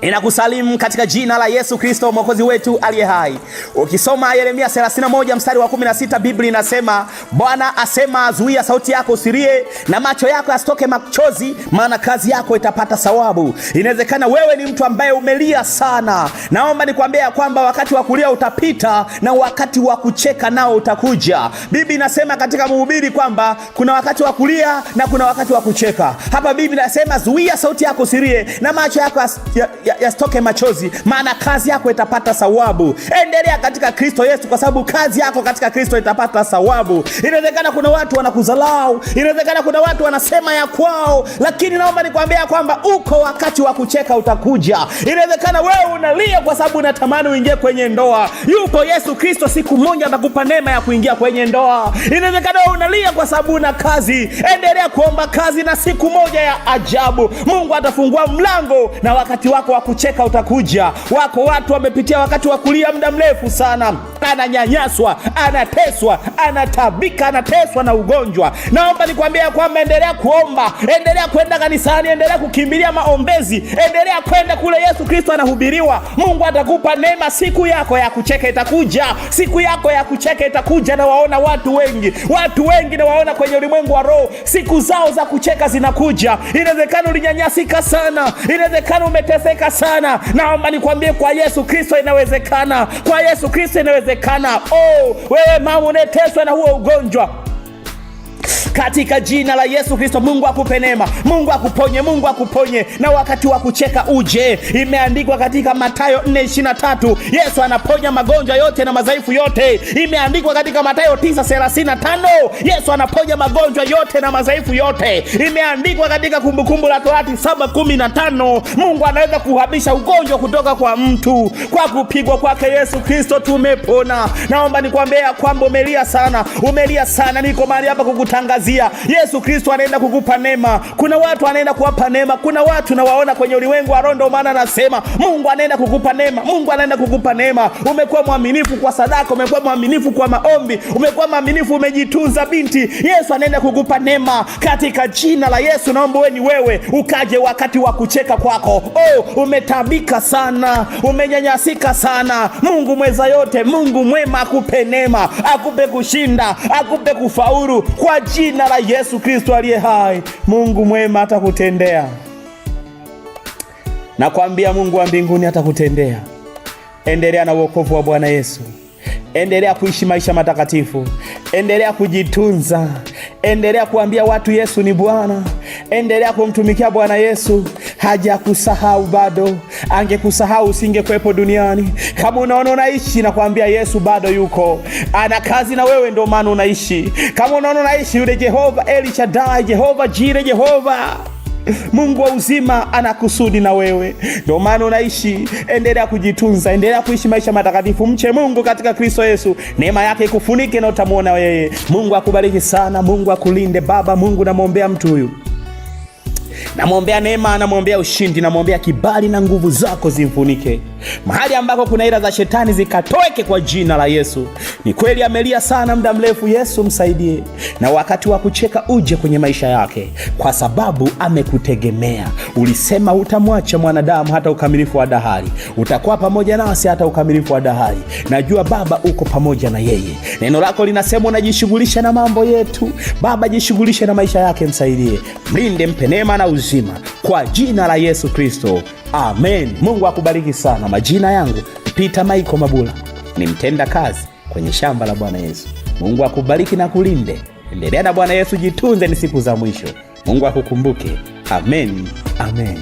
Ninakusalimu katika jina la Yesu Kristo mwokozi wetu aliye hai. Ukisoma Yeremia 31 mstari wa 16, Biblia inasema, Bwana asema, zuia sauti yako usilie na macho yako yasitoke machozi, maana kazi yako itapata thawabu. Inawezekana wewe ni mtu ambaye umelia sana. Naomba nikwambie ya kwamba wakati wa kulia utapita na wakati wa kucheka nao utakuja. Biblia inasema katika Mhubiri kwamba kuna wakati wa kulia na kuna wakati wa kucheka. Hapa Biblia inasema zuia sauti yako usilie na macho yako yasitoke machozi, maana kazi yako itapata thawabu. Endelea katika Kristo Yesu, kwa sababu kazi yako katika Kristo itapata thawabu. Inawezekana kuna watu wanakuzalau, inawezekana kuna watu wanasema ya kwao, lakini naomba nikwambia kwamba uko wakati wa kucheka utakuja. Inawezekana wewe unalia kwa sababu unatamani uingie kwenye ndoa. Yupo Yesu Kristo, siku moja atakupa neema ya kuingia kwenye ndoa. Inawezekana wewe unalia kwa sababu una kazi. Endelea kuomba kazi na siku moja ya ajabu Mungu atafungua mlango na wakati wako wa kucheka utakuja. Wako watu wamepitia wakati wa kulia muda mrefu sana. Ananyanyaswa, anateswa, anatabika, anateswa na ugonjwa. Naomba nikwambia kwamba endelea kuomba, endelea kwenda kanisani, endelea kukimbilia maombezi, endelea kwenda kule Yesu Kristo anahubiriwa. Mungu atakupa neema, siku yako ya kucheka itakuja. Siku yako ya kucheka itakuja. Na waona watu wengi na waona kwenye ulimwengu wa roho, siku zao za kucheka zinakuja. Inawezekana ulinyanyasika sana, inawezekana umeteseka sana. Naomba nikwambie kwa Yesu Kristo inawezekana. Kwa Yesu Kristo inawezekana. Wewe mama uneteswa na huo ugonjwa, katika jina la Yesu Kristo Mungu akupe neema, Mungu akuponye, Mungu akuponye na wakati wa kucheka uje. Imeandikwa katika Mathayo 4:23, Yesu anaponya magonjwa yote na madhaifu yote. Imeandikwa katika Mathayo 9:35, Yesu anaponya magonjwa yote na madhaifu yote. Imeandikwa katika Kumbukumbu la Torati 7:15, Mungu anaweza kuhamisha ugonjwa kutoka kwa mtu. Kwa kupigwa kwake Yesu Kristo tumepona. Naomba nikwambie kwamba umelia sana, niko mahali hapa kukutangazia Yesu Kristo anaenda kukupa neema. Kuna watu anaenda kuwapa neema, kuna watu na waona kwenye ulimwengu wa roho, ndio maana nasema Mungu anaenda kukupa neema, Mungu anaenda kukupa neema. Umekuwa mwaminifu kwa sadaka, umekuwa mwaminifu kwa maombi, umekuwa mwaminifu, umejitunza binti, Yesu anaenda kukupa neema katika jina la Yesu. Naomba wewe ukaje wakati wa kucheka kwako. Umetabika sana, umenyanyasika sana. Mungu mweza yote, Mungu mwema akupe neema, akupe kushinda, akupe kufaulu kwa jina la Yesu Kristo aliye hai. Mungu mwema atakutendea. Nakwambia Mungu wa mbinguni atakutendea. Endelea na wokovu wa Bwana Yesu. Endelea kuishi maisha matakatifu. Endelea kujitunza. Endelea kuambia watu Yesu ni Bwana. Endelea kumtumikia Bwana Yesu. Hajakusahau bado. Angekusahau usingekuwepo duniani. Kama unaona unaishi, nakwambia Yesu bado yuko. Ana kazi na wewe, ndio maana unaishi. Kama unaona unaishi, yule Jehova El Shaddai, Jehova Jireh, Jehova Mungu wa uzima ana kusudi na wewe, ndio maana unaishi. Endelea kujitunza, endelea kuishi maisha matakatifu. Mche Mungu katika Kristo Yesu. Neema yake ikufunike na utamuona yeye. Mungu akubariki sana, Mungu akulinde. Baba Mungu, namwombea mtu huyu, namwombea neema, namwombea ushindi, namwombea kibali na nguvu zako zimfunike. Mahali ambako kuna ila za shetani zikatoeke kwa jina la Yesu. Ni kweli amelia sana muda mrefu, Yesu msaidie. Na wakati wa kucheka uje kwenye maisha yake, kwa sababu amekutegemea. Ulisema utamwacha mwanadamu hata ukamilifu wa dahari. Utakuwa pamoja nasi hata ukamilifu wa dahari. Najua Baba uko pamoja na yeye. Neno lako linasema unajishughulisha na mambo yetu. Baba jishughulishe na maisha yake, msaidie. Mlinde, mpe neema na uzima kwa jina la Yesu Kristo. Amen. Mungu akubariki sana. Majina yangu Peter Michael Mabula, ni mtenda kazi kwenye shamba la Bwana Yesu. Mungu akubariki na kulinde. Endelea na Bwana Yesu, jitunze, ni siku za mwisho. Mungu akukumbuke. Amen. Amen.